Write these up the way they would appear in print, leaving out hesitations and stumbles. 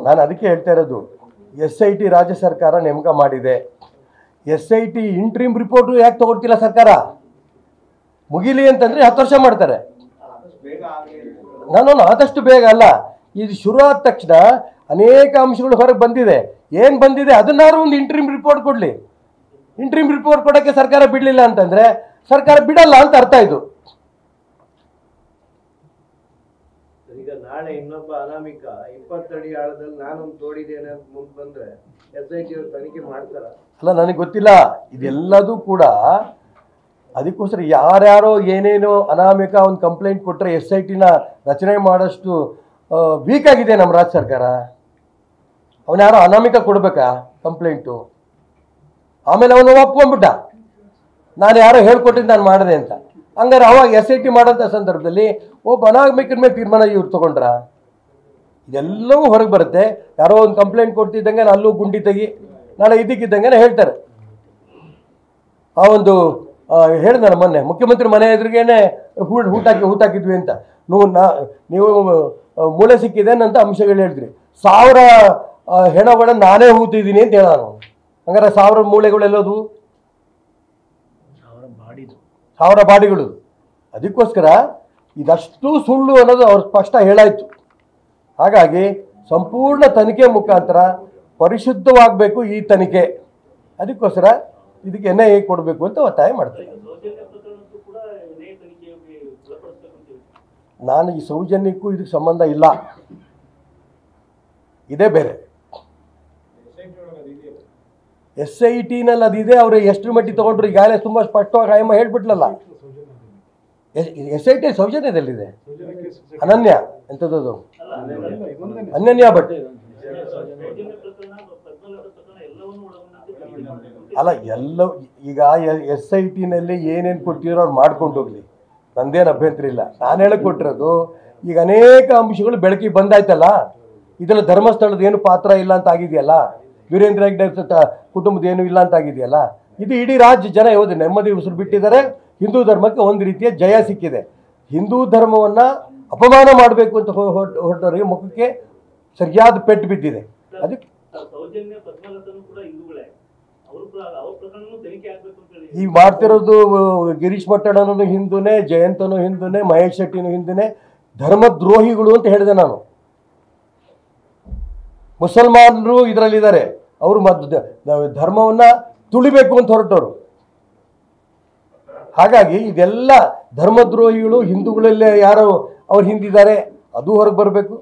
ನಾನು ಅದಕ್ಕೆ ಹೇಳ್ತಾ ಇರೋದು, SIT ರಾಜ್ಯ ಸರ್ಕಾರ ನೇಮಕ ಮಾಡಿದೆ. SIT ಇಂಟ್ರೀಮ್ ರಿಪೋರ್ಟು ಯಾಕೆ ತಗೊಳ್ತಿಲ್ಲ ಸರ್ಕಾರ? ಮುಗಿಲಿ ಅಂತಂದರೆ 10 ವರ್ಷ ಮಾಡ್ತಾರೆ. ನಾನು ಆದಷ್ಟು ಬೇಗ ಅಲ್ಲ, ಇದು ಶುರು ಆದ ತಕ್ಷಣ ಅನೇಕ ಅಂಶಗಳು ಹೊರಗೆ ಬಂದಿದೆ. ಏನು ಬಂದಿದೆ ಅದನ್ನಾರು ಒಂದು ಇಂಟ್ರೀಮ್ ರಿಪೋರ್ಟ್ ಕೊಡಲಿ. ಇಂಟ್ರೀಮ್ ರಿಪೋರ್ಟ್ ಕೊಡೋಕ್ಕೆ ಸರ್ಕಾರ ಬಿಡಲಿಲ್ಲ ಅಂತಂದರೆ ಸರ್ಕಾರ ಬಿಡಲ್ಲ ಅಂತ ಅರ್ಥ. ಇದು ಈಗ ನಾಳೆ ಇನ್ನೊಬ್ಬ ಅನಾಮಿಕ 20 ಅಡಿ ಆಳದಲ್ಲಿ ನಾನೊಂದು ತೋಡಿದ್ದೇನೆ ಅಂತ ಮುಂದೆ ಬಂದ್ರೆ SIT ಅವರು ತನಿಖೆ ಮಾಡ್ತಾರ? ಅಲ್ಲ, ನನಗೆ ಗೊತ್ತಿಲ್ಲ. ಇದೆಲ್ಲದೂ ಕೂಡ ಅದಕ್ಕೋಸ್ಕರ ಯಾರ್ಯಾರೋ ಏನೇನೋ ಅನಾಮಿಕ ಒಂದು ಕಂಪ್ಲೇಂಟ್ ಕೊಟ್ಟರೆ SITನ ರಚನೆ ಮಾಡೋಷ್ಟು ವೀಕ್ ಆಗಿದೆ ನಮ್ಮ ರಾಜ್ಯ ಸರ್ಕಾರ. ಅವನ್ಯಾರೋ ಅನಾಮಿಕ ಕೊಡಬೇಕಾ ಕಂಪ್ಲೇಂಟು? ಆಮೇಲೆ ಅವನು ಒಪ್ಕೊಂಡ್ಬಿಟ್ಟ, ನಾನು ಯಾರೋ ಹೇಳ್ಕೊಟ್ಟಿದ್ದು ನಾನು ಮಾಡಿದೆ ಅಂತ. ಹಂಗಾರೆ ಅವಾಗ SIT ಮಾಡೋಂಥ ಸಂದರ್ಭದಲ್ಲಿ ಒಬ್ಬ ಅನಾಮಿಕನ ಮೇಲೆ ತೀರ್ಮಾನ ಇವ್ರು ತೊಗೊಂಡ್ರ? ಇದೆಲ್ಲವೂ ಹೊರಗೆ ಬರುತ್ತೆ. ಯಾರೋ ಒಂದು ಕಂಪ್ಲೇಂಟ್ ಕೊಡ್ತಿದ್ದಂಗೆ ಅಲ್ಲೂ ಗುಂಡಿ ತೆಗಿ, ನಾಳೆ ಇದಕ್ಕಿದ್ದಂಗೆ ಹೇಳ್ತಾರೆ. ಆ ಒಂದು ಹೇಳಿದಾರೆ ಮೊನ್ನೆ ಮುಖ್ಯಮಂತ್ರಿ ಮನೆ ಎದುರಿಗೇನೆ ಹೂಟಾಕಿದ್ವಿ ಅಂತ. ನೀವು ಮೂಳೆ ಸಿಕ್ಕಿದೇನಂತ ಅಂಶಗಳು ಹೇಳಿದ್ರಿ. 1000 ಹೆಣಗಳನ್ನು ನಾನೇ ಹೂತಿದ್ದೀನಿ ಅಂತ ಹೇಳ. ಹಂಗಾರೆ 1000 ಮೂಳೆಗಳೆಲ್ಲೋದು? 1000 ಬಾಡಿಗಳು. ಅದಕ್ಕೋಸ್ಕರ ಇದಷ್ಟು ಸುಳ್ಳು ಅನ್ನೋದು ಅವ್ರು ಸ್ಪಷ್ಟ ಹೇಳಾಯಿತು. ಹಾಗಾಗಿ ಸಂಪೂರ್ಣ ತನಿಖೆ ಮುಖಾಂತರ ಪರಿಶುದ್ಧವಾಗಬೇಕು ಈ ತನಿಖೆ. ಅದಕ್ಕೋಸ್ಕರ ಇದಕ್ಕೆ NIA ಕೊಡಬೇಕು ಅಂತ ಒತ್ತಾಯ ಮಾಡ್ತೇನೆ. ನಾನು ಈ ಸೌಜನ್ಯಕ್ಕೂ ಇದಕ್ಕೆ ಸಂಬಂಧ ಇಲ್ಲ, ಇದೇ ಬೇರೆ. SITನಲ್ಲಿ ಅದಿದೆ. ಅವರು ಎಷ್ಟು ಮಟ್ಟಿಗೆ ತೊಗೊಂಡ್ರು ಈಗಾಗಲೇ ತುಂಬ ಸ್ಪಷ್ಟವಾಗಿ ಆಯಮ್ಮ ಹೇಳ್ಬಿಟ್ಲಲ್ಲ. SIT ಸೌಜನ್ಯದಲ್ಲಿದೆ. ಅನನ್ಯ ಎಂಥದ್ದು ಅನನ್ಯ ಭಟ್ ಅಲ್ಲ, ಎಲ್ಲ ಈಗ SITನಲ್ಲಿ ಏನೇನು ಕೊಟ್ಟಿರೋ ಅವ್ರು ಮಾಡ್ಕೊಂಡು ಹೋಗ್ಲಿ, ನಂದೇನು ಅಭ್ಯಂತರ ಇಲ್ಲ. ನಾನು ಹೇಳಕ್ಕೆ ಕೊಟ್ಟಿರೋದು ಈಗ ಅನೇಕ ಅಂಶಗಳು ಬೆಳಕಿಗೆ ಬಂದಾಯ್ತಲ್ಲ. ಇದರಲ್ಲಿ ಧರ್ಮಸ್ಥಳದ ಏನು ಪಾತ್ರ ಇಲ್ಲ ಅಂತ ಆಗಿದೆಯಲ್ಲ, ವೀರೇಂದ್ರ ಹೆಗ್ಡೆ ಕುಟುಂಬದ ಏನು ಇಲ್ಲ ಅಂತ ಆಗಿದೆಯಲ್ಲ. ಇದು ಇಡೀ ರಾಜ್ಯ ಜನ ಯಾವುದು ನೆಮ್ಮದಿ ಉಸಿರು ಬಿಟ್ಟಿದ್ದಾರೆ. ಹಿಂದೂ ಧರ್ಮಕ್ಕೆ ಒಂದು ರೀತಿಯ ಜಯ ಸಿಕ್ಕಿದೆ. ಹಿಂದೂ ಧರ್ಮವನ್ನು ಅಪಮಾನ ಮಾಡಬೇಕು ಅಂತ ಹೊರಟವರಿಗೆ ಮುಖಕ್ಕೆ ಸರಿಯಾದ ಪೆಟ್ಟು ಬಿದ್ದಿದೆ. ಅದಕ್ಕೆ ಈಗ ಮಾಡ್ತಿರೋದು ಗಿರೀಶ್ ಮಟ್ಟಣ್ಣನೂ ಹಿಂದೂನೇ, ಜಯಂತನೂ ಹಿಂದೂನೇ, ಮಹೇಶ್ ಶೆಟ್ಟಿನೂ ಹಿಂದೂನೇ. ಧರ್ಮದ್ರೋಹಿಗಳು ಅಂತ ಹೇಳಿದೆ ನಾನು. ಮುಸಲ್ಮಾನರು ಇದರಲ್ಲಿದ್ದಾರೆ. ಅವರು ಧರ್ಮವನ್ನು ತುಳಿಬೇಕು ಅಂತ ಹೊರಟವರು. ಹಾಗಾಗಿ ಇದೆಲ್ಲ ಧರ್ಮದ್ರೋಹಿಗಳು. ಹಿಂದೂಗಳಲ್ಲೇ ಯಾರು ಅವ್ರು ಹಿಂದಿದ್ದಾರೆ ಅದು ಹೊರಗೆ ಬರಬೇಕು.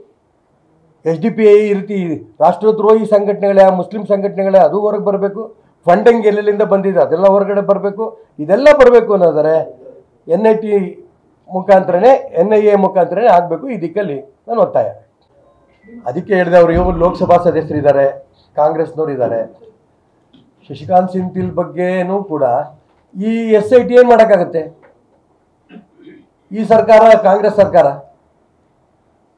SDPI ಈ ರೀತಿ ರಾಷ್ಟ್ರದ್ರೋಹಿ ಸಂಘಟನೆಗಳೇ, ಮುಸ್ಲಿಂ ಸಂಘಟನೆಗಳೇ ಅದು ಹೊರಗೆ ಬರಬೇಕು. ಫಂಡಿಂಗ್ ಎಲ್ಲೆಲ್ಲಿಂದ ಬಂದಿದೆ ಅದೆಲ್ಲ ಹೊರಗಡೆ ಬರಬೇಕು. ಇದೆಲ್ಲ ಬರಬೇಕು ಅನ್ನೋದರೆ NIT ಮುಖಾಂತರನೇ, NIA ಮುಖಾಂತರನೇ ಆಗಬೇಕು. ಈ ದಿಕ್ಕಲ್ಲಿ ನಾನು ಒತ್ತಾಯ. ಅದಕ್ಕೆ ಹೇಳಿದೆ, ಅವರು ಇವರು ಲೋಕಸಭಾ ಸದಸ್ಯರಿದ್ದಾರೆ, ಕಾಂಗ್ರೆಸ್ನವ್ರು ಇದ್ದಾರೆ. ಶಶಿಕಾಂತ್ ಸಿಂಥಿಲ್ ಬಗ್ಗೆನೂ ಕೂಡ ಈ SIT ಏನು ಮಾಡೋಕ್ಕಾಗತ್ತೆ? ಈ ಸರ್ಕಾರ ಕಾಂಗ್ರೆಸ್ ಸರ್ಕಾರ.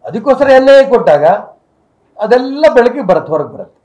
ಅದಕ್ಕೋಸ್ಕರ NIA ಕೊಟ್ಟಾಗ ಅದೆಲ್ಲ ಬೆಳಕಿಗೆ ಬರುತ್ತೆ, ಹೊರಗೆ ಬರುತ್ತೆ.